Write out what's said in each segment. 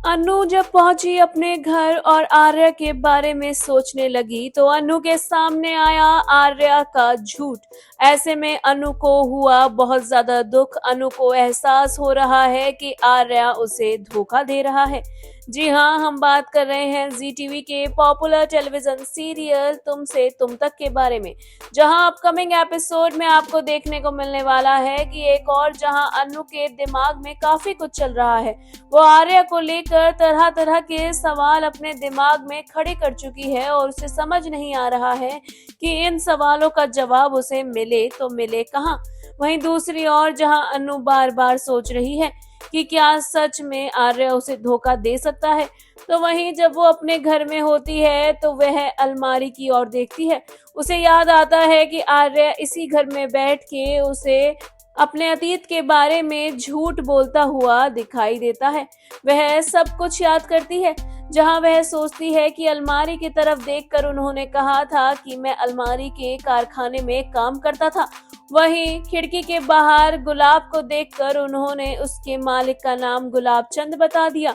अनु जब पहुंची अपने घर और आर्या के बारे में सोचने लगी तो अनु के सामने आया आर्या का झूठ। ऐसे में अनु को हुआ बहुत ज्यादा दुख। अनु को एहसास हो रहा है कि आर्या उसे धोखा दे रहा है। जी हाँ, हम बात कर रहे हैं जी टीवी के पॉपुलर टेलीविजन सीरियल तुम से तुम तक के बारे में, जहां अपकमिंग एपिसोड में आपको देखने को मिलने वाला है कि एक और जहां अनु के दिमाग में काफी कुछ चल रहा है। वो आर्या को लेकर तरह तरह के सवाल अपने दिमाग में खड़े कर चुकी है और उसे समझ नहीं आ रहा है कि इन सवालों का जवाब उसे मिले तो मिले कहाँ। वहीं दूसरी ओर जहां अनु बार बार सोच रही है कि क्या सच में आर्या उसे धोखा दे सकता है, तो वहीं जब वो अपने घर में होती है तो वह अलमारी की ओर देखती है। उसे याद आता है कि आर्या इसी घर में बैठ के उसे अपने अतीत के बारे में झूठ बोलता हुआ दिखाई देता है। वह सब कुछ याद करती है, जहां वह सोचती है कि अलमारी की तरफ देखकर उन्होंने कहा था कि मैं अलमारी के कारखाने में काम करता था। वहीं खिड़की के बाहर गुलाब को देखकर उन्होंने उसके मालिक का नाम गुलाब चंद बता दिया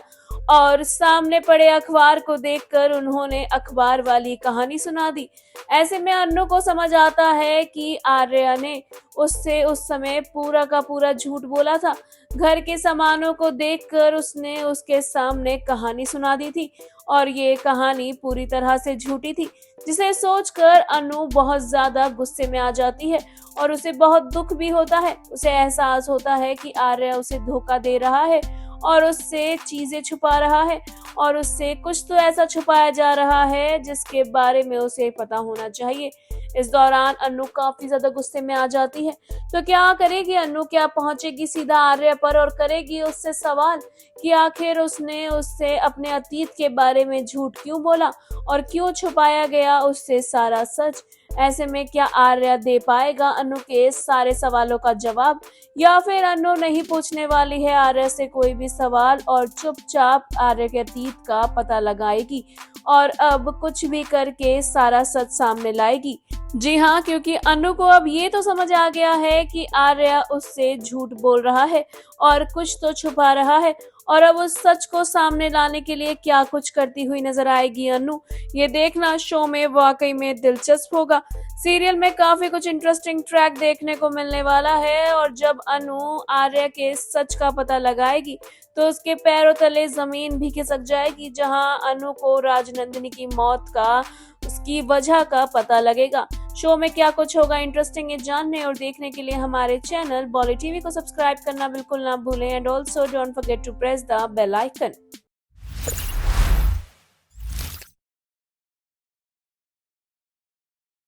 और सामने पड़े अखबार को देखकर उन्होंने अखबार वाली कहानी सुना दी। ऐसे में अन्नू को समझ आता है कि आर्या ने उससे उस समय पूरा का पूरा झूठ बोला था। घर के सामानों को देखकर उसने उसके सामने कहानी सुना दी थी और ये कहानी पूरी तरह से झूठी थी, जिसे सोचकर अनु बहुत ज्यादा गुस्से में आ जाती है और उसे बहुत दुख भी होता है। उसे एहसास होता है कि आर्या उसे धोखा दे रहा है और उससे चीजें छुपा रहा है और उससे कुछ तो ऐसा छुपाया जा रहा है जिसके बारे में उसे पता होना चाहिए। इस दौरान अनु काफी ज्यादा गुस्से में आ जाती है। तो क्या करेगी अनु? क्या पहुंचेगी सीधा आर्या पर और करेगी उससे सवाल कि आखिर उसने उससे अपने अतीत के बारे में झूठ क्यों बोला और क्यों छुपाया गया उससे सारा सच? ऐसे में क्या आर्या दे पाएगा अनु के सारे सवालों का जवाब, या फिर अनु नहीं पूछने वाली है आर्या से कोई भी सवाल और चुपचाप आर्या के अतीत का पता लगाएगी और अब कुछ भी करके सारा सच सामने लाएगी? जी हाँ, क्योंकि अनु को अब ये तो समझ आ गया है कि आर्या उससे झूठ बोल रहा है और कुछ तो छुपा रहा है और अब उस सच को सामने लाने के लिए क्या कुछ करती हुई नजर आएगी अनु, ये देखना शो में वाकई में दिलचस्प होगा। सीरियल में काफी कुछ इंटरेस्टिंग ट्रैक देखने को मिलने वाला है और जब अनु आर्या के सच का पता लगाएगी तो उसके पैरों तले जमीन भी खिसक जाएगी, जहां अनु को राजनंदिनी की मौत का उसकी वजह का पता लगेगा। शो में क्या कुछ होगा इंटरेस्टिंग ये जानने और देखने के लिए हमारे चैनल बॉली टीवी को सब्सक्राइब करना बिल्कुल ना भूलें and also don't forget to press the bell icon.